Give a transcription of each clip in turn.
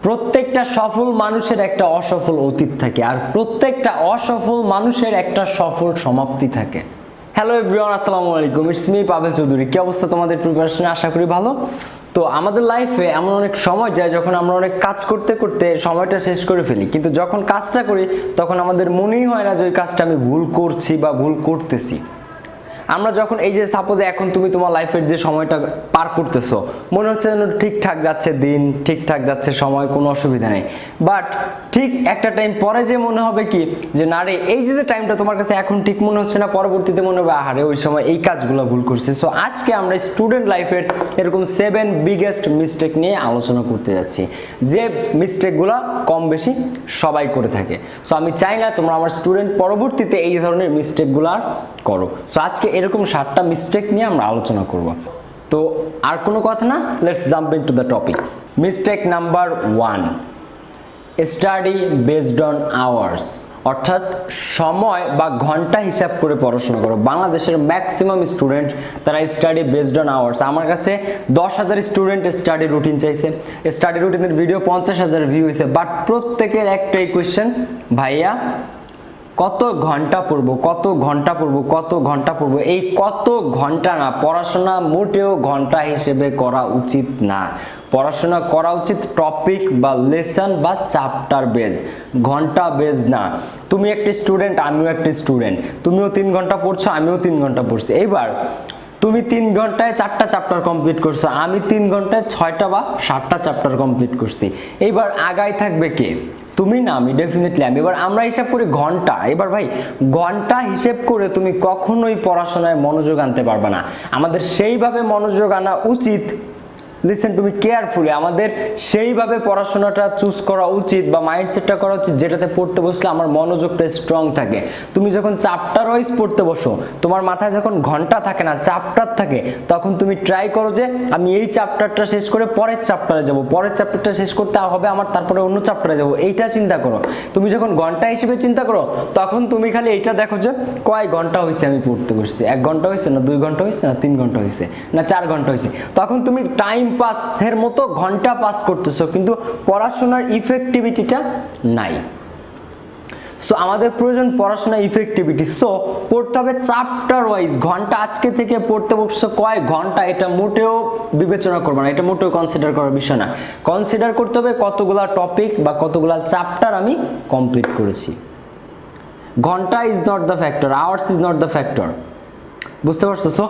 প্রত্যেকটা সফল মানুষের একটা অসফল অতীত থাকে আর প্রত্যেকটা অসফল মানুষের একটা সফল সমাপ্তি থাকে। হ্যালো এভরিওয়ান, আসসালামু আলাইকুম, ইটস মি পাভেল চৌধুরী। কি অবস্থা তোমাদের প্রিপারেশনে? আশা করি ভালো। তো আমাদের লাইফে এমন অনেক সময় যায় যখন আমরা অনেক কাজ করতে করতে সময়টা শেষ করে ফেলি, কিন্তু যখন কাজটা করি তখন আমাদের মনেই হয় না যে ওই কাজটা আমি ভুল করছি বা ভুল করতেছি। আমরা যখন এই যে সাপোজ এখন তুমি তোমার লাইফের যে সময়টা পার করতেছো, মনে হচ্ছে যেন ঠিকঠাক যাচ্ছে, দিন ঠিকঠাক যাচ্ছে, সময় কোনো অসুবিধা নেই, বাট ঠিক একটা টাইম পরে যে মনে হবে কি যে না রে, এই যে টাইমটা তোমার কাছে এখন ঠিক মনে হচ্ছে না, পরবর্তীতে মনে হবে আহারে ওই সময় এই কাজগুলো ভুল করছি। সো আজকে আমরা স্টুডেন্ট লাইফের এরকম 7 বিগেস্ট মিস্টেক নিয়ে আলোচনা করতে যাচ্ছি, যে মিস্টেকগুলো কম বেশি সবাই করে থাকে। সো আমি চাই না তোমরা আমার স্টুডেন্ট পরবর্তীতে এই ধরনের মিস্টেকগুলো করো। সো আজকে এরকম 7টা মিস্টেক নিয়ে আমরা আলোচনা করব। তো আর কোনো কথা না, let's jump into the topics. Mistake number 1, study based on hours, অর্থাৎ সময় বা ঘন্টা হিসাব করে পড়াশোনা করো। বাংলাদেশের ম্যাক্সিমাম স্টুডেন্ট তারা স্টাডি বেসড অন আওয়ার্স। আমার কাছে 10,000 স্টুডেন্ট স্টাডি রুটিন চাইছে, স্টাডি রুটিনের ভিডিও 50,000 ভিউ হয়েছে, বাট প্রত্যেকের একটাই কোয়েশ্চেন, ভাইয়া কত ঘন্টা পড়বো, কত ঘন্টা পড়বো, কত ঘন্টা পড়বো। এই কত ঘন্টা না, পড়াশোনা মোটেও ঘন্টা হিসেবে করা উচিত না। পড়াশোনা করা উচিত টপিক বা লেসন বা চ্যাপ্টার বেজ, ঘন্টা বেজ না। তুমি একটা স্টুডেন্ট, আমিও একটা স্টুডেন্ট, তুমিও 3 ঘন্টা পড়ছো, আমিও 3 ঘন্টা পড়ছি। এইবার তুমি 3 ঘন্টায় 4টা চ্যাপ্টার কমপ্লিট করছো, আমি 3 ঘন্টায় 6টা বা 7টা চ্যাপ্টার কমপ্লিট করছি। এইবার আগায় থাকবে কে? তুমি না আমি? ডেফিনেটলি আমি। এবার আমরা হিসাব করি ঘন্টা। এবার ভাই ঘন্টা হিসেব করে তুমি কখনোই পড়াশোনায় মনোযোগ আনতে পারবে না। আমাদের সেইভাবে মনোযোগ আনা উচিত, লিসেন টু মি কেয়ারফুলি, আমাদের সেইভাবে পড়াশোনাটা চুজ করা উচিত বা মাইন্ডসেটটা করা উচিত যেটাতে পড়তে বসলে আমার মনোযোগটা স্ট্রং থাকে। তুমি যখন চ্যাপ্টার ওয়াইজ পড়তে বসো, তোমার মাথায় যখন ঘন্টা থাকে না, চ্যাপ্টার থাকে, তখন তুমি ট্রাই করো যে আমি এই চ্যাপ্টারটা শেষ করে পরের চ্যাপ্টারে যাব, পরের চ্যাপ্টারটা শেষ করতে হবে আমার, তারপরে অন্য চ্যাপ্টারে যাব, এইটা চিন্তা করো। তুমি যখন ঘন্টা হিসেবে চিন্তা করো, তখন তুমি খালি এইটা দেখো যে কয় ঘন্টা হয়েছে আমি পড়তে বসছি, 1 ঘন্টা হয়েছে না, 2 ঘন্টা হয়েছে না, 3 ঘন্টা হয়েছে না, 4 ঘন্টা হয়েছে। তখন তুমি টাইম পাসের মতো ঘন্টা পাস করতেছো, কিন্তু পড়াশোনার ইফেক্টিভিটিটা নাই। সো আমাদের প্রয়োজন পড়াশোনার ইফেক্টিভিটি। সো পড়তে হবে চ্যাপ্টার ওয়াইজ। ঘন্টা আজকে থেকে পড়তে বসছো কয় ঘন্টা, এটা মোটেও বিবেচনা করবে না, এটা মোটেও কনসিডার করার বিষয় না। কনসিডার করতে হবে কতগুলা টপিক বা কতগুলা চ্যাপ্টার আমি কমপ্লিট করেছি। ঘন্টা is not the factor, hours is not the factor. বুঝতে পারছো? সো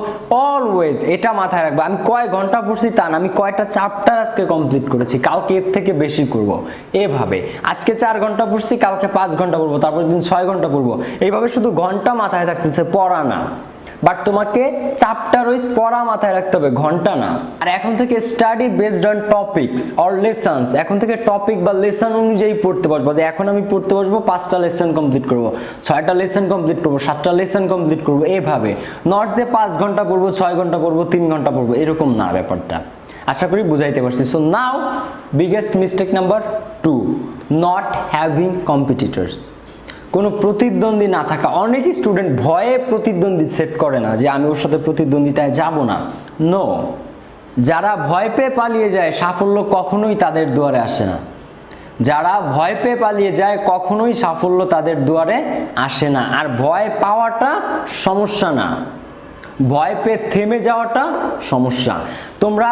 অলওয়েজ এটা মাথায় রাখবে, আমি কয় ঘন্টা পড়ছি তা না, আমি কয়টা চ্যাপ্টার আজকে কমপ্লিট করেছি, কালকে এর থেকে বেশি করব। এভাবে আজকে 4 ঘন্টা পড়ছি, কালকে 5 ঘন্টা পড়বো, তারপর দিন 6 ঘন্টা পড়বো। এইভাবে শুধু ঘন্টা মাথায় থাকতেছে, পড়া না। বাট তোমাকে চ্যাপ্টার ওয়াইজ পড়া মাথায় রাখতে হবে, ঘন্টা না। আর এখন থেকে study based on topics or lessons, এখন থেকে টপিক বা লেসন অনুযায়ী পড়তে বসবো। যে এখন আমি পড়তে বসবো 5টা লেসন কমপ্লিট করবো, 6টা লেসন কমপ্লিট করবো, 7টা লেসন কমপ্লিট করবো, এভাবে। নট যে 5 ঘন্টা পড়বো, 6 ঘন্টা পড়বো, 3 ঘন্টা পড়বো, এরকম না ব্যাপারটা। আশা করি বুঝাইতে পারছি। So now biggest mistake number 2, not having competitors. কোনো প্রতিদ্বন্দ্বী না থাকা। অনেক স্টুডেন্ট ভয়ে প্রতিদ্বন্দ্বী সেট করে না যে আমি ওর সাথে প্রতিদ্বন্দ্বিতায় যাব না। নো, যারা ভয় পেয়ে পালিয়ে যায় সাফল্য কখনোই তাদের দুয়ারে আসে না। যারা ভয় পেয়ে পালিয়ে যায় কখনোই সাফল্য তাদের দুয়ারে আসে না। আর ভয় পাওয়াটা সমস্যা না, ভয় পেয়ে থেমে যাওয়াটা সমস্যা। তোমরা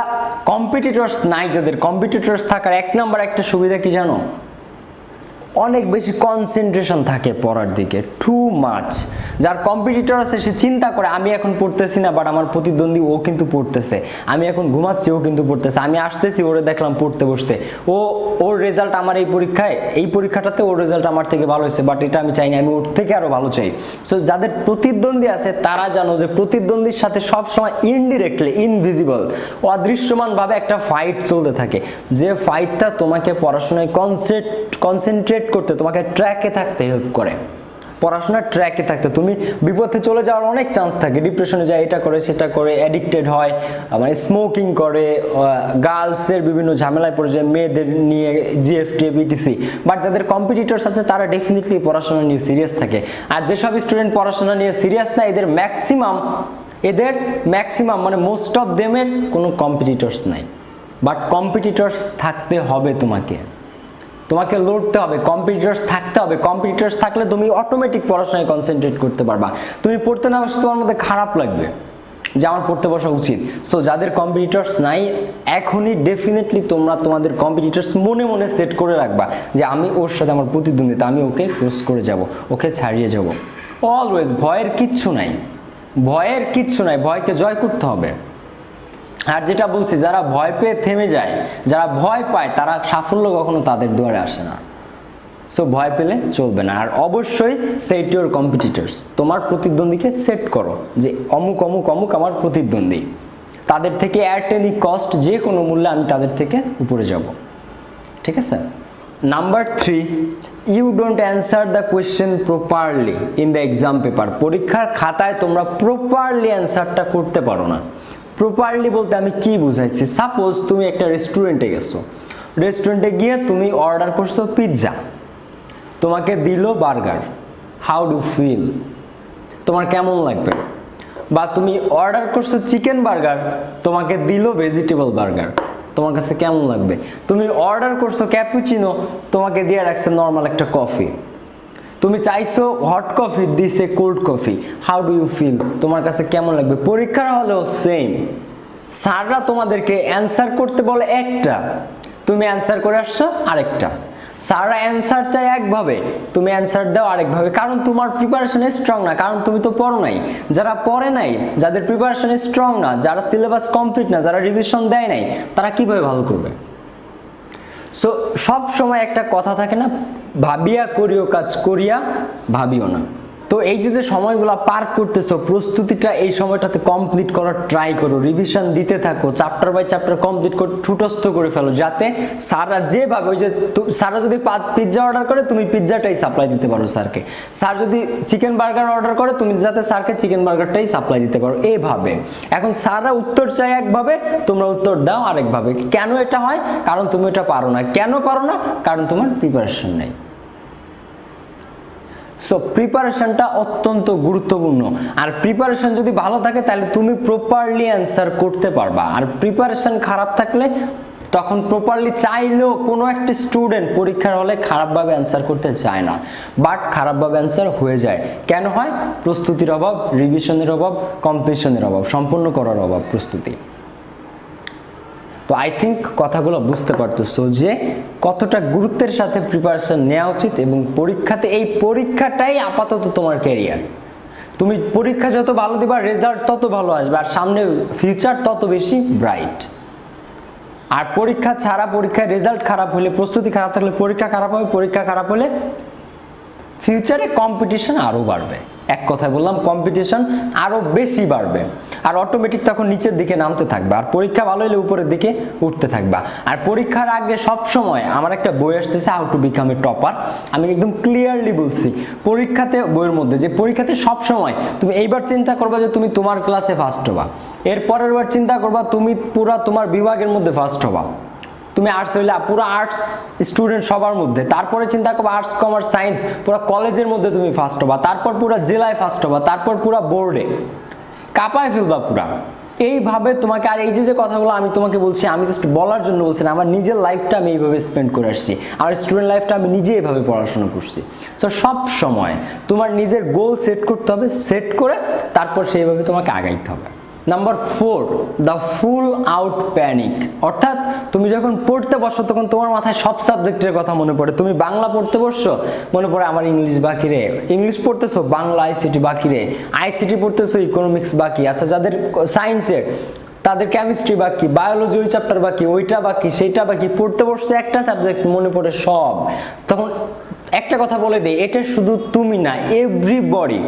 কম্পিটিটরস নাই, যাদের কম্পিটিটরস থাকার 1 নাম্বার একটা সুবিধা কি জানো? অনেক বেশি কনসেন্ট্রেশন থাকে পড়ার দিকে, টু মাচ। যার কম্পিটিটর আছে সে চিন্তা করে আমি এখন পড়তেছি না, বাট আমার প্রতিদ্বন্দ্বী ও কিন্তু পড়তেছে, আমি এখন ঘুমাচ্ছি ও কিন্তু পড়তেছে, আমি আসতেছি ওরে দেখলাম পড়তে বসতে, ওর রেজাল্ট আমার এই পরীক্ষাটাতে ওর রেজাল্ট আমার থেকে ভালো হয়েছে, বাট এটা আমি চাই না, আমি ওর থেকে আরো ভালো চাই। সো যাদের প্রতিদ্বন্দ্বী আছে তারা জানো যে প্রতিদ্বন্দ্বীর সাথে সবসময় ইনডিরেক্টলি, ইনভিজিবল, অদৃশ্যমান ভাবে একটা ফাইট চলতে থাকে, যে ফাইটটা তোমাকে পড়াশোনায় কনসেন্ট্রেট করতে, তোমাকে ট্র্যাকে থাকতে হেল্প করে। পড়াশোনার ট্র্যাকে থাকতে তুমি বিপথে চলে যাওয়ার অনেক চান্স থাকে, ডিপ্রেশনে যায়, এটা করে সেটা করে, অ্যাডিক্টেড হয়, মানে স্মোকিং করে, গার্লসের বিভিন্ন ঝামেলায় পড়ে যায়, মেয়েদের নিয়ে জিএফটিএফ ইটিসি। বাট যাদের কম্পিটিটরস আছে তারা ডেফিনেটলি পড়াশোনা নিয়ে সিরিয়াস থাকে। আর যেসব স্টুডেন্ট পড়াশোনা নিয়ে সিরিয়াস না, এদের ম্যাক্সিমাম মানে মোস্ট অফ দেমের কোনো কম্পিটিটরস নাই। বাট কম্পিটিটরস থাকতে হবে তোমাকে। তোমাকে লড়তে হবে, কম্পিটিটরস থাকতে হবে। কম্পিটিটরস থাকলে তুমি অটোমেটিক পড়াশোনায় কনসেন্ট্রেট করতে পারবা। তুমি পড়তে না বসে তোমার মধ্যে খারাপ লাগবে যে আমার পড়তে বসা উচিত। সো যাদের কম্পিটিটরস নাই, এখনই ডেফিনেটলি তোমরা তোমাদের কম্পিটিটরস মনে মনে সেট করে রাখবা যে আমি ওর সাথে আমার প্রতিদ্বন্দ্বিতা, আমি ওকে ক্রস করে যাব, ওকে ছাড়িয়ে যাব। অলওয়েজ ভয়ের কিচ্ছু নাই, ভয়ের কিচ্ছু নাই, ভয়কে জয় করতে হবে। আর যেটা বলছি, যারা ভয় পেয়ে থেমে যায়, যারা ভয় পায়, তারা সাফল্য কখনো তাদের দুয়ারে আসে না। সো ভয় পেলে চলবে না। আর অবশ্যই সেট ইউর কম্পিটিটরস, তোমার প্রতিদ্বন্দ্বীকে সেট করো যে অমুক অমুক অমুক আমার প্রতিদ্বন্দ্বী, তাদের থেকে অ্যাট এনি কস্ট, যে কোনো মূল্যে আমি তাদের থেকে উপরে যাব। ঠিক আছে। Number 3, you don't answer the question properly in the exam paper. পরীক্ষার খাতায় তোমরা প্রপারলি অ্যান্সারটা করতে পারো না। প্রপারলি বলতে আমি কি বুঝাইছি, সাপোজ তুমি একটা রেস্টুরেন্টে গেছো, রেস্টুরেন্টে গিয়ে তুমি অর্ডার করছো পিৎজা, তোমাকে দিল বার্গার, হাউ ডু ফিল, তোমার কেমন লাগবে? বা তুমি অর্ডার করছো চিকেন বার্গার, তোমাকে দিল ভেজিটেবল বার্গার, তোমার কাছে কেমন লাগবে? তুমি অর্ডার করছো ক্যাপুচিনো, তোমাকে দিয়ে রাখছে নর্মাল একটা কফি, তুমি চাইছো হট কফি, দিছে cold coffee, how do you feel, তোমার কাছে কেমন লাগবে? পরীক্ষার হলেও সেম, স্যাররা তোমাদেরকে অ্যান্সার করতে বলে একটা, তুমি অ্যান্সার করে আসছো আরেকটা। স্যাররা অ্যান্সার চাই একভাবে, তুমি অ্যান্সার দাও আরেকভাবে, কারণ তোমার প্রিপারেশন স্ট্রং না, কারণ তুমি তো পড়ো নাই। যারা পড়ে নাই, যাদের প্রিপারেশন স্ট্রং না, যারা সিলেবাস কমপ্লিট না, যারা রিভিশন দেয় নাই, তারা কিভাবে ভালো করবে? সো সব সময় একটা কথা থাকে না, ভাবিয়া করিও কাজ, করিয়া ভাবিও না। তো এই যে সময়গুলো পার করতেছো, প্রস্তুতিটা এই সময়টাতে কমপ্লিট করার ট্রাই করো, রিভিশন দিতে থাকো, চ্যাপ্টার বাই চ্যাপ্টার কমপ্লিট করে ঠুটস্থ করে ফেলো, যাতে স্যাররা যেভাবে, ওই যে স্যাররা যদি পিৎজা অর্ডার করে, তুমি পিৎজাটাই সাপ্লাই দিতে পারো স্যারকে। স্যার যদি চিকেন বার্গার অর্ডার করে, তুমি যাতে স্যারকে চিকেন বার্গারটাই সাপ্লাই দিতে পারো, এইভাবে। এখন স্যাররা উত্তর চাই একভাবে, তোমরা উত্তর দাও আরেকভাবে। কেন এটা হয়? কারণ তুমি এটা পারো না। কেন পারো না? কারণ তোমার প্রিপারেশন নেই। সো প্রিপারেশনটা অত্যন্ত গুরুত্বপূর্ণ। আর প্রিপারেশন যদি ভালো থাকে, তাহলে তুমি প্রপারলি অ্যান্সার করতে পারবা। আর প্রিপারেশন খারাপ থাকলে তখন প্রপারলি চাইলেও কোনো একটা স্টুডেন্ট পরীক্ষার হলে খারাপভাবে অ্যান্সার করতে চায় না, বাট খারাপভাবে অ্যান্সার হয়ে যায়। কেন হয়? প্রস্তুতির অভাব, রিভিশনের অভাব, কম্পিটিশনের অভাব, সম্পূর্ণ করার অভাব, প্রস্তুতি। তো আই থিঙ্ক কথাগুলো বুঝতে পারতেছো যে কতটা গুরুত্বের সাথে প্রিপারেশন নেওয়া উচিত, এবং পরীক্ষাতে, এই পরীক্ষাটাই আপাতত তোমার ক্যারিয়ার। তুমি পরীক্ষা যত ভালো দিবা, রেজাল্ট তত ভালো আসবে, আর সামনে ফিউচার তত বেশি ব্রাইট। আর পরীক্ষা ছাড়া, পরীক্ষায় রেজাল্ট খারাপ হলে, প্রস্তুতি খারাপ থাকলে পরীক্ষা খারাপ হবে, পরীক্ষা খারাপ হলে ফিউচারে কম্পিটিশন আরও বাড়বে। এক কথায় বললাম, কম্পিটিশন আরও বেশি বাড়বে, আর অটোমেটিক তখন নিচের দিকে নামতে থাকবে, আর পরীক্ষা ভালো হলে উপরের দিকে উঠতে থাকবা। আর পরীক্ষার আগে সব সময় আমার একটা বই আসতেছে, how to become a topper. আমি একদম ক্লিয়ারলি বলছি পরীক্ষাতে, বইয়ের মধ্যে, যে পরীক্ষাতে সব সময় তুমি এইবার চিন্তা করবা যে তুমি তোমার ক্লাসে ফার্স্ট হবা, এর পরের বার চিন্তা করবা তুমি পুরা তোমার বিভাগের মধ্যে ফার্স্ট হবা। তুমি আর্টস হইলে পুরো আর্টস স্টুডেন্ট সবার মধ্যে, তারপরে চিন্তা করবো আর্টস কমার্স সায়েন্স পুরো কলেজের মধ্যে তুমি ফার্স্ট হবা, তারপর পুরো জেলায় ফার্স্ট হবা, তারপর পুরো বোর্ডে কাঁপায় ফেলবা পুরা। এইভাবে তোমাকে, আর এই যে কথাগুলো আমি তোমাকে বলছি, আমি জাস্ট বলার জন্য বলছি না, আমার নিজের লাইফটা আমি এইভাবে স্পেন্ড করে আসছি, আমার স্টুডেন্ট লাইফটা আমি নিজে এইভাবে পড়াশোনা করছি। সো সব সময় তোমার নিজের গোল সেট করতে হবে, সেট করে তারপর সেইভাবে তোমাকে আগাইতে হবে। Number 4, the full out panic. অর্থাৎ তুমি যখন পড়তে বসো, তখন তোমার মাথায় সব সাবজেক্টের কথা মনে পড়ে। তুমি বাংলা পড়তে বসছো, মনে পড়ে আমার ইংলিশ বাকি রে, ইংলিশ পড়তেছো, বাংলা আইসিটি বাকি রে, আইসিটি পড়তেছো, ইকোনমিক্স বাকি। আচ্ছা, যাদের সায়েন্সের, তাদের কেমিস্ট্রি বাকি, বায়োলজি ওই চ্যাপ্টার বাকি, ওইটা বাকি, সেইটা বাকি, পড়তে বসছে একটা সাবজেক্ট মনে পড়ে সব। তখন একটা কথা বলে দেই, এটা শুধু তুমি না, এভরিবডি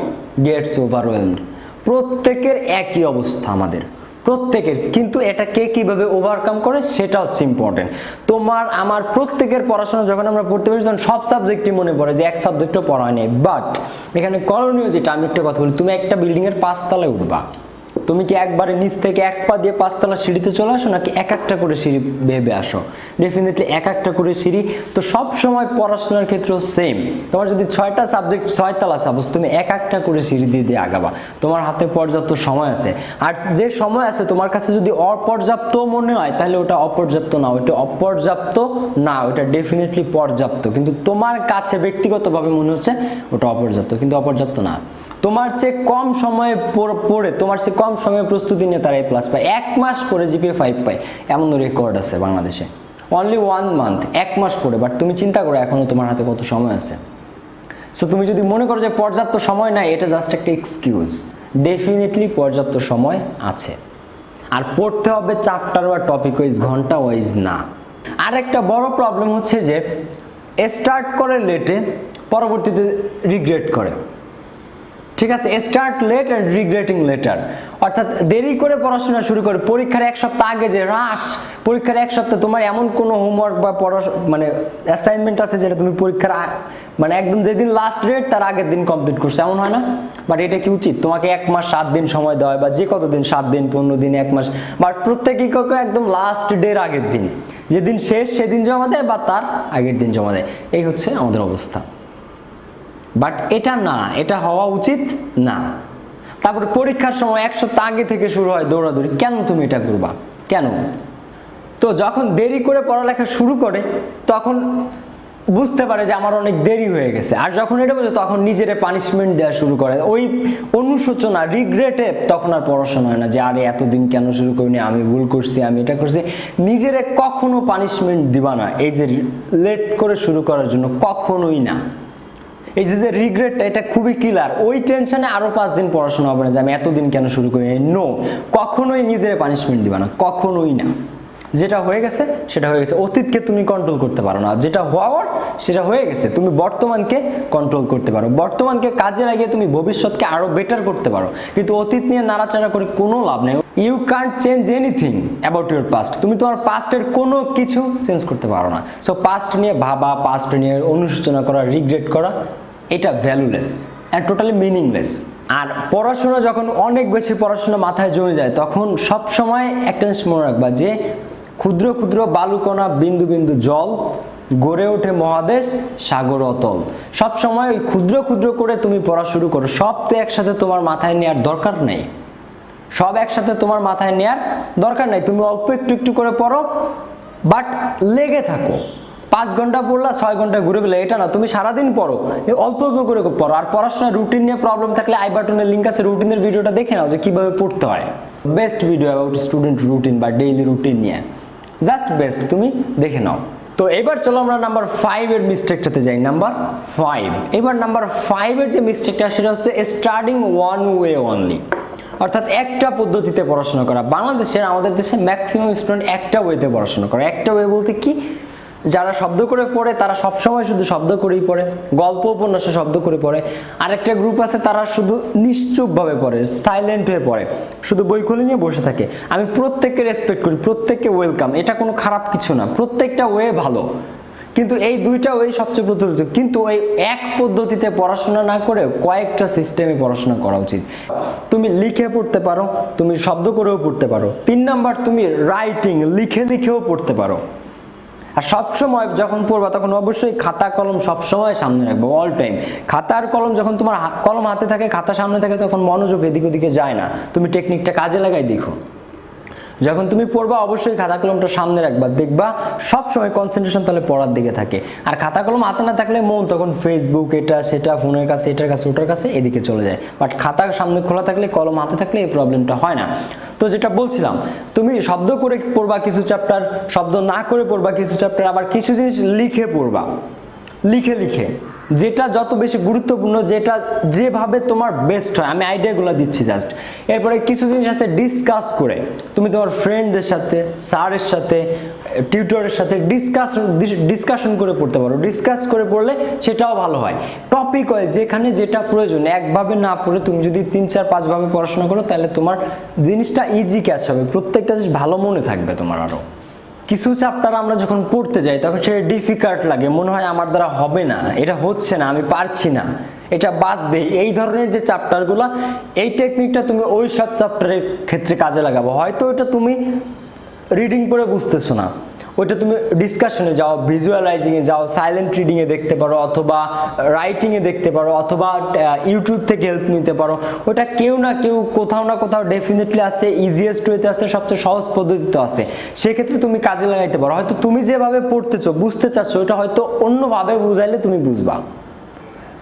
গেটস ওভারওয়েলমড। প্রত্যেকের একই অবস্থা, আমাদের প্রত্যেকের। কিন্তু এটা কে কিভাবে ওভারকাম করে সেটা হচ্ছে ইম্পর্টেন্ট। তোমার আমার প্রত্যেকের পড়াশোনা যখন আমরা পড়তে পারি, তখন সব সাবজেক্টই মনে পড়ে, যে এক সাবজেক্টও পড়া নেই। বাট এখানে করণীয় যেটা, আমি একটা কথা বলি, তুমি একটা বিল্ডিং এর 5 তলায় উঠবা, তুমি কি একবারে নিচ থেকে এক পা দিয়ে 5 তলা সিঁড়িতে চলে আসো নাকি এক একটা করে সিঁড়ি ভেবে আসো? ডেফিনেটলি এক একটা করে সিঁড়ি। তো সব সময় পড়াশোনার ক্ষেত্রেও সেম। তোমার যদি 6টা সাবজেক্ট 6 তলা সাপোজ, তুমি এক একটা করে সিঁড়ি দিয়ে দিয়ে আগাবা। তোমার হাতে পর্যাপ্ত সময় আছে। আর যে সময় আছে তোমার কাছে যদি অপর্যাপ্ত মনে হয় তাহলে ওটা অপর্যাপ্ত না, ওটা অপর্যাপ্ত না, ওটা ডেফিনেটলি পর্যাপ্ত। কিন্তু তোমার কাছে ব্যক্তিগতভাবে মনে হচ্ছে ওটা অপর্যাপ্ত, কিন্তু অপর্যাপ্ত না। তোমার চেয়ে কম সময়ে পড়ে, তোমার চেয়ে কম সময়ে প্রস্তুতি নিয়ে তারা A+ পায়। 1 মাস পরে জিপিএ 5 পায়, এমন রেকর্ড আছে বাংলাদেশে। অনলি 1 মান্থ, 1 মাস পরে। বাট তুমি চিন্তা করো এখনো তোমার হাতে কত সময় আছে। সো তুমি যদি মনে করো যে পর্যাপ্ত সময় নাই, এটা জাস্ট একটা এক্সকিউজ। ডেফিনেটলি পর্যাপ্ত সময় আছে। আর পড়তে হবে চ্যাপ্টার বা টপিক ওয়াইজ, ঘন্টা ওয়াইজ না। আর একটা বড় প্রবলেম হচ্ছে যে স্টার্ট করে লেটে, পরবর্তীতে রিগ্রেট করে। ঠিক আছে, start late and regretting letter. অর্থাৎ দেরি করে পড়াশোনা শুরু করে, পরীক্ষার 1 সপ্তাহ আগে যে রাশ, পরীক্ষার 1 সপ্তাহ তোমার এমন কোনো হোমওয়ার্ক বা মানে অ্যাসাইনমেন্ট আছে যেটা তুমি পরীক্ষার মানে একদম যেদিন লাস্ট ডেট তার আগের দিন কমপ্লিট করছো, এমন হয় না? বাট এটা কি উচিত? তোমাকে 1 মাস 7 দিন সময় দেওয়া হয়, বা যে কত দিন, 7 দিন 15 দিন 1 মাস, বাট প্রত্যেকেই একদম লাস্ট ডের আগের দিন, যেদিন শেষ সেদিন জমা দেয় বা তার আগের দিন জমা দেয়। এই হচ্ছে আমাদের অবস্থা। বাট এটা না, এটা হওয়া উচিত না। তারপরে পরীক্ষার সময় 1 সপ্তাহ আগে থেকে শুরু হয় দৌড়াদৌড়ি। কেন তুমি এটা করবা? কেন? তো যখন দেরি করে পড়ালেখা শুরু করে তখন বুঝতে পারে যে আমার অনেক দেরি হয়ে গেছে। আর যখন এটা বোঝে তখন নিজেরে পানিশমেন্ট দেওয়া শুরু করে। ওই অনুশোচনা, রিগ্রেটে তখন আর পড়াশোনা হয় না, যে আরে এতদিন কেন শুরু করিনি, আমি ভুল করছি, আমি এটা করছি। নিজেরে কখনো পানিশমেন্ট দিবা না এই যে লেট করে শুরু করার জন্য, কখনোই না। এই যে রিগ্রেটটা, এটা খুবই ক্লিয়ার। ওই টেনশনে আরো 5 দিন পড়াশোনা হবে না যে আমি এতদিন কেন শুরু করি। নো, কখনোই নিজের পানিশমেন্ট দিবা না, কখনোই না। যেটা হয়ে গেছে সেটা হয়ে গেছে। অতীতকে তুমি কন্ট্রোল করতে পারো না, যেটা হওয়ার সেটা হয়ে গেছে। তুমি বর্তমানকে কন্ট্রোল করতে পারো, বর্তমানকে কাজে লাগিয়ে তুমি ভবিষ্যৎকে আরো বেটার করতে পারো। কিন্তু অতীত নিয়ে নাড়াচাড়া করে কোনো লাভ নেই। You can't change anything about your past. তুমি তোমার পাস্টের কোনো কিছু চেঞ্জ করতে পারো না। সো পাস্ট নিয়ে ভাবা, পাস্ট নিয়ে অনুশোচনা করা, রিগ্রেট করা, এটা ভ্যালুলেস অ্যান্ড টোটালি মিনিংলেস। আর পড়াশোনা যখন অনেক বেশি পড়াশোনা মাথায় জমে যায় তখন সব সময় একটা জিনিস মনে রাখবা যে ক্ষুদ্র ক্ষুদ্র বালুকণা, বিন্দু বিন্দু জল, গড়ে ওঠে মহাদেশ, সাগর অতল। সব সময় ওই ক্ষুদ্র ক্ষুদ্র করে তুমি পড়া শুরু করো। সব তো একসাথে তোমার মাথায় নেওয়ার দরকার নেই, সব একসাথে তোমার মাথায় নেওয়ার দরকার নেই। তুমি অল্প একটু একটু করে পড়ো, বাট লেগে থাকো। 5 ঘন্টা পড়লা, 6 ঘন্টা ঘুরে পেলে, এটা না। তুমি সারাদিন পড়ো, অল্প অল্প করে পড়ো। আর পড়াশোনার রুটিন নিয়ে প্রবলেম থাকলে আই বাটনের লিঙ্ক আছে, রুটিনের ভিডিওটা দেখে নাও যে কিভাবে পড়তে হয়। Best video about student routine বা ডেইলি রুটিন নিয়ে, জাস্ট বেস্ট, তুমি দেখে নাও। তো এবার চলো আমরা নাম্বার 5 এর মিস্টেকটাতে যাই। নাম্বার 5, এবার নাম্বার 5 এর যে মিস্টেকটা সেটা হচ্ছে স্টাডিং ওয়ান ওয়ে অনলি। অর্থাৎ একটা পদ্ধতিতে পড়াশোনা করা। বাংলাদেশের, আমাদের দেশে ম্যাক্সিমাম স্টুডেন্ট একটা ওয়েতে পড়াশোনা করে। একটা ওয়ে বলতে কি? যারা শব্দ করে পড়ে তারা সবসময় শুধু শব্দ করেই পড়ে, গল্প উপন্যাসে শব্দ করে পড়ে। আরেকটা গ্রুপ আছে তারা শুধু নিশ্চুপভাবে পড়ে, সাইলেন্ট হয়ে পড়ে, শুধু বই খুলে নিয়ে বসে থাকে। আমি প্রত্যেককে রেসপেক্ট করি, প্রত্যেককে ওয়েলকাম, এটা কোনো খারাপ কিছু না, প্রত্যেকটা ওয়ে ভালো। কিন্তু এই দুইটা ওয়ে সবচেয়ে প্রচলিত। কিন্তু এই এক পদ্ধতিতে পড়াশোনা না করে কয়েকটা সিস্টেমে পড়াশোনা করা উচিত। তুমি লিখে পড়তে পারো, তুমি শব্দ করেও পড়তে পারো। 3 নাম্বার, তুমি রাইটিং, লিখে লিখেও পড়তে পারো। আর সবসময় যখন পড়বা তখন অবশ্যই খাতা কলম সবসময় সামনে রাখবো, অল টাইম। খাতার কলম যখন তোমার কলম হাতে থাকে, খাতা সামনে থাকে, তখন মনোযোগ এদিক ওদিকে যায় না, তুমি টেকনিকটা কাজে লাগাই দেখো। যখন তুমি পড়বা অবশ্যই খাতা কলমটা সামনে রাখবা, দেখবা সবসময় কনসেন্ট্রেশন তাহলে পড়ার দিকে থাকে। আর খাতা কলম হাতে না থাকলে মন তখন ফেসবুক, এটা সেটা, ফোনের কাছে, এটার কাছে, ওটার কাছে, এদিকে চলে যায়। বাট খাতা সামনে খোলা থাকলে, কলম হাতে থাকলে এই প্রবলেমটা হয় না। তো যেটা বলছিলাম, তুমি শব্দ করে পড়বা কিছু চ্যাপ্টার, শব্দ না করে পড়বা কিছু চ্যাপ্টার, আবার কিছু জিনিস লিখে পড়বা, লিখে লিখে, যেটা যত বেশি গুরুত্বপূর্ণ, যেটা যেভাবে তোমার বেস্ট হয়। আমি আইডিয়াগুলো দিচ্ছি জাস্ট। এরপরে কিছু জিনিস আছে ডিসকাস করে, তুমি তোমার ফ্রেন্ডদের সাথে, স্যারের সাথে, টিউটরের সাথে ডিসকাশন করে পড়তে পারো। ডিসকাস করে পড়লে সেটাও ভালো হয়। টপিক ওয়াইজ যেখানে যেটা প্রয়োজন, একভাবে না পড়ে তুমি যদি 3, 4, 5 ভাবে পড়াশোনা করো তাহলে তোমার জিনিসটা ইজি ক্যাচ হবে, প্রত্যেকটা জিনিস ভালো মনে থাকবে তোমার। আরও কিছু চ্যাপ্টার আমরা যখন পড়তে যাই তখন সেটা ডিফিকাল্ট লাগে, মনে হয় আমার দ্বারা হবে না, এটা হচ্ছে না, আমি পারছি না। এটা বাদ দে। এই ধরনের যে চ্যাপ্টারগুলো, এই টেকনিকটা তুমি ওই সব চ্যাপ্টারের ক্ষেত্রে কাজে লাগাবো। হয়তো এটা তুমি রিডিং করে বুঝতেছো না, ওইটা তুমি ডিসকাশনে যাও, ভিজুয়ালাইজিংয়ে যাও, সাইলেন্ট রিডিংয়ে দেখতে পারো, অথবা রাইটিংয়ে দেখতে পারো, অথবা ইউটিউব থেকে হেল্প নিতে পারো। ওটা কেউ না কেউ কোথাও না কোথাও ডেফিনেটলি আছে, ইজিয়েস্ট ওয়েতে আছে, সবচেয়ে সহজ পদ্ধতিতে আছে। সেক্ষেত্রে তুমি কাজে লাগাইতে পারো। হয়তো তুমি যেভাবে পড়তেছো, বুঝতে চাচ্ছ, ওটা হয়তো অন্যভাবে বুঝাইলে তুমি বুঝবা।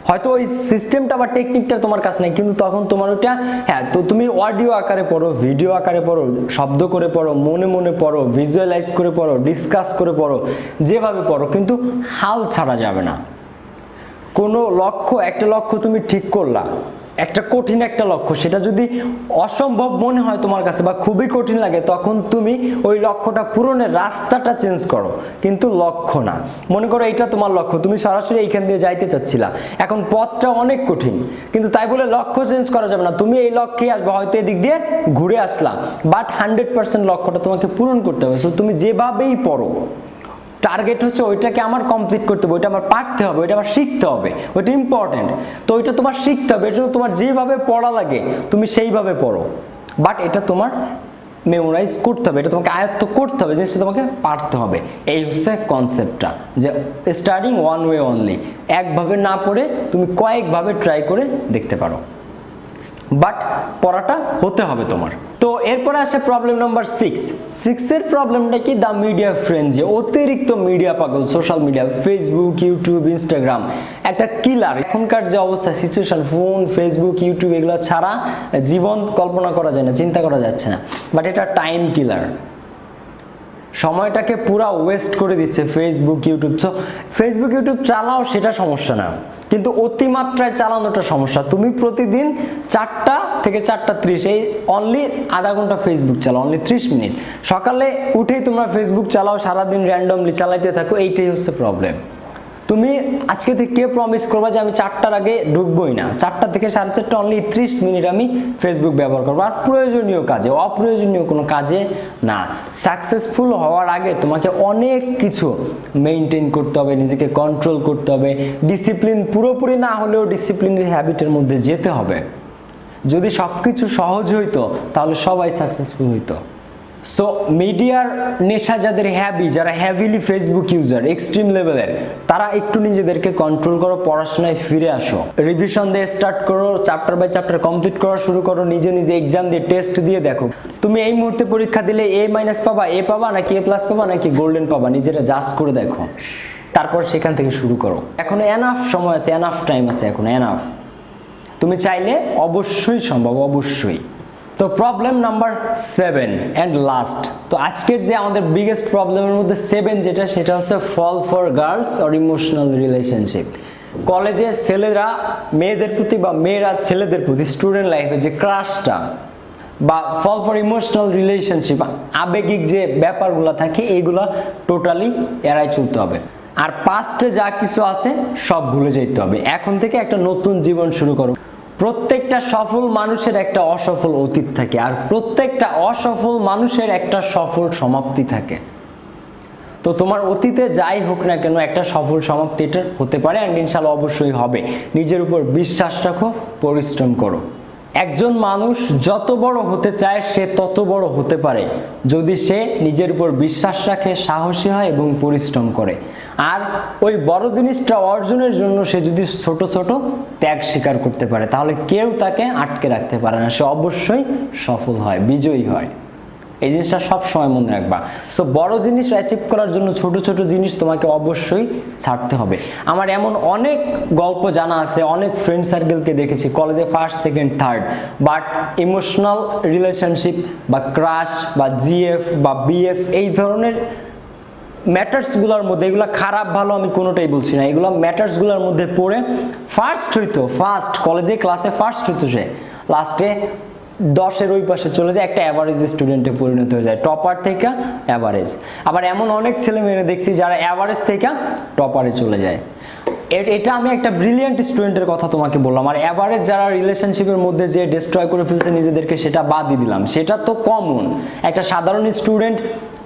হয়তো ওই সিস্টেমটা বা টেকনিকটা তোমার কাছে নেই, কিন্তু তখন তোমার ওইটা, হ্যাঁ, তো তুমি অডিও আকারে পড়ো, ভিডিও আকারে পড়ো, শব্দ করে পড়ো, মনে মনে পড়ো, ভিজুয়ালাইজ করে পড়ো, ডিসকাস করে পড়ো, যেভাবে পড়ো, কিন্তু হাল ছাড়া যাবে না। কোনো লক্ষ্য, একটা লক্ষ্য তুমি ঠিক করলা, একটা কঠিন একটা লক্ষ্য, সেটা যদি অসম্ভব মনে হয় তোমার কাছে বা খুবই কঠিন লাগে, তখন তুমি ওই লক্ষ্যটা পূরণের রাস্তাটা চেঞ্জ করো, কিন্তু লক্ষ্য না। মনে করো এটা তোমার লক্ষ্য, তুমি সরাসরি এইখান দিয়ে যাইতে চাচ্ছিলা, এখন পথটা অনেক কঠিন, কিন্তু তাই বলে লক্ষ্য চেঞ্জ করা যাবে না। তুমি এই লক্ষ্যে আসবে, হয়তো এদিক দিয়ে ঘুরে আসলা, বাট 100% লক্ষ্যটা তোমাকে পূরণ করতে হবে। সো তুমি যেভাবেই পড়ো, টার্গেট হচ্ছে ওইটাকে আমার কমপ্লিট করতে হবে, ওইটা আমার পারতে হবে, ওইটা আমার শিখতে হবে, ওইটা ইম্পর্টেন্ট। তো ওইটা তোমার শিখতে হবে, এর জন্য তোমার যেভাবে পড়া লাগে তুমি সেইভাবে পড়ো, বাট এটা তোমার মেমোরাইজ করতে হবে, এটা তোমাকে আয়ত্ত করতে হবে, জিনিসটা তোমাকে পারতে হবে। এই হচ্ছে কনসেপ্টটা, যে স্টাডিং ওয়ান ওয়ে অনলি। একভাবে না পড়ে তুমি কয়েকভাবে ট্রাই করে দেখতে পারো, বাট পড়াটা হতে হবে তোমার। তো এরপরে আসে প্রবলেম নাম্বার 6 এর প্রবলেমটা কি? দ্য মিডিয়া ফ্রেঞ্জি, অতিরিক্ত মিডিয়া পাগল। Social media, Facebook, YouTube, Instagram একটা কিলার। এখনকার যে অবস্থা, সিচুয়েশন, ফোন, ফেসবুক, ইউটিউব এগুলো ছাড়া জীবন কল্পনা করা যায় না, চিন্তা করা যাচ্ছে না, বাট এটা টাইম কিলার। সময়টাকে পুরা ওয়েস্ট করে দিচ্ছে Facebook, YouTube. So Facebook, YouTube চালাও, সেটা সমস্যা না, কিন্তু অতিমাত্রায় চালানোটা সমস্যা। তুমি প্রতিদিন 4টা থেকে 4:30 এই অনলি আধা ঘন্টা ফেসবুক চালাও, অনলি 30 মিনিট। সকালে উঠেই তোমরা ফেসবুক চালাও, সারাদিন র্যান্ডমলি চালাইতে থাকো, এইটাই হচ্ছে প্রবলেম। তুমি আজকে থেকে প্রমিস করবা যে আমি 4টার আগে ঢুকবোই না, 4টা থেকে 4:30 অনলি 30 মিনিট আমি ফেসবুক ব্যবহার করবো, আর প্রয়োজনীয় কাজে, অপ্রয়োজনীয় কোনো কাজে না। সাকসেসফুল হওয়ার আগে তোমাকে অনেক কিছু মেনটেন করতে হবে, নিজেকে কন্ট্রোল করতে হবে, ডিসিপ্লিন পুরোপুরি না হলেও ডিসিপ্লিনের হ্যাবিটের মধ্যে যেতে হবে। যদি সব কিছু সহজ হইতো তাহলে সবাই সাকসেসফুল হইতো। সো মিডিয়ার নেশা যাদের যারা হ্যাভিলি ফেসবুক ইউজার, এক্সট্রিম লেভেলের, তারা একটু নিজেদেরকে কন্ট্রোল করো, পড়াশোনায় ফিরে আসো, রিভিশন দিয়ে স্টার্ট করো, চ্যাপ্টার বাই চ্যাপ্টার কমপ্লিট করা শুরু করো, নিজে নিজে এক্সাম দিয়ে, টেস্ট দিয়ে দেখো তুমি এই মুহূর্তে পরীক্ষা দিলে A- পাবা, এ পাবা নাকি A+ পাবা নাকি গোল্ডেন পাবা, নিজেরা জাজ করে দেখো, তারপর সেখান থেকে শুরু করো। এখনো এনাফ সময় আছে, এনাফ টাইম আছে, এখনো এনাফ। তুমি চাইলে অবশ্যই সম্ভব, অবশ্যই। তো প্রবলেম নাম্বার 7 অ্যান্ড লাস্ট। তো আজকের যে আমাদের বিগেস্ট প্রবলেমের মধ্যে 7 যেটা, সেটা হচ্ছে fall for girls or emotional relationship. কলেজে ছেলেরা মেয়েদের প্রতি বা মেয়েরা ছেলেদের প্রতি স্টুডেন্ট লাইফে যে ক্রাশটা বা ফল ফর ইমোশনাল রিলেশনশিপ, আবেগিক যে ব্যাপারগুলো থাকে, এইগুলা টোটালি এড়াই চলতে হবে। আর পাস্টে যা কিছু আছে সব ভুলে যেতে হবে। এখন থেকে একটা নতুন জীবন শুরু করো। প্রত্যেকটা সফল মানুষের একটা অসফল অতীত থাকে, আর প্রত্যেকটা অসফল মানুষের একটা সফল সমাপ্তি থাকে। তো তোমার অতীতে যাই হোক না কেন, একটা সফল সমাপ্তি এটা হতে পারে, আর ইনশাআল্লাহ অবশ্যই হবে। নিজের উপর বিশ্বাস রাখো, পরিশ্রম করো। একজন মানুষ যত বড় হতে চায় সে তত বড় হতে পারে যদি সে নিজের উপর বিশ্বাস রাখে, সাহসী হয় এবং পরিশ্রম করে। আর ওই বড় জিনিসটা অর্জনের জন্য সে যদি ছোট ছোট ত্যাগ স্বীকার করতে পারে, তাহলে কেউ তাকে আটকে রাখতে পারে না, সে অবশ্যই সফল হয়, বিজয়ী হয়। এই জিনিসটা সব সময় মনে রাখবা। সো বড় জিনিস অ্যাচিভ করার জন্য ছোট ছোট জিনিস তোমাকে অবশ্যই ছাড়তে হবে। আমার এমন অনেক গল্প জানা আছে, অনেক ফ্রেন্ড সার্কেলকে দেখেছি কলেজে first, second, third, but emotional relationship বা ক্রাশ বা জিএফ বা বিএফ এই ধরনের ম্যাটার্সগুলোর মধ্যে, এগুলো খারাপ ভালো আমি কোনোটাই বলছি না, এগুলো ম্যাটার্সগুলোর মধ্যে পড়ে ফার্স্ট হইতো, ফার্স্ট কলেজে ক্লাসে ফার্স্ট হইতো, সে লাস্টে 10-এর ওই পাশে চলে যায়, একটা অ্যাভারেজ স্টুডেন্টে পরিণত হয়ে যায়, টপার থেকে অ্যাভারেজ। আবার এমন অনেক ছেলে মেয়ে দেখছি যারা অ্যাভারেজ থেকে টপারে চলে যায়। এটা আমি একটা ব্রিলিয়ান্ট স্টুডেন্টের কথা তোমাকে বললাম, আর অ্যাভারেজ যারা রিলেশনশিপের মধ্যে যে ডিস্ট্রয় করে ফেলছে নিজেদেরকে সেটা বাদই দিলাম, সেটা তো কমন। একটা সাধারণ স্টুডেন্ট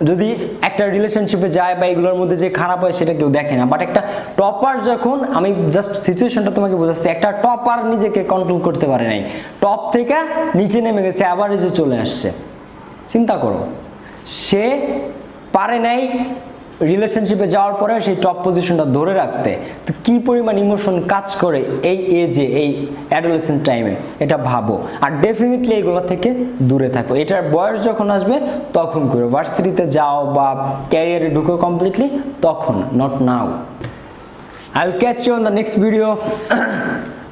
যদি একটা রিলেশনশিপে যায় বা এগুলোর মধ্যে যে খারাপ হয় সেটা কেউ দেখে না, বাট একটা টপার যখন, আমি জাস্ট সিচুয়েশনটা তোমাকে বোঝাচ্ছি, একটা টপার নিজেকে কন্ট্রোল করতে পারে নাই, টপ থেকে নিচে নেমে গেছে, অ্যাভারেজে চলে আসছে। চিন্তা করো, সে পারে নাই রিলেশনশিপে যাওয়ার পরে সেই টপ পজিশনটা ধরে রাখতে, তো কি পরিমাণ ইমোশন কাজ করে এই এজে, এই অ্যাডোলেসেন্ট টাইমে, এটা ভাবো। আর ডেফিনেটলি এগুলো থেকে দূরে থাকো। এটার বয়স যখন আসবে তখন করো, ভার্সিটিতে যাও বা ক্যারিয়ারে ঢুকো কমপ্লিটলি, তখন, not now. I will catch you on the next video.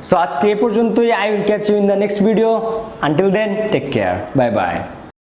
So আজকে এ পর্যন্তই। I will catch you in the next video. Until then, take care, bye by.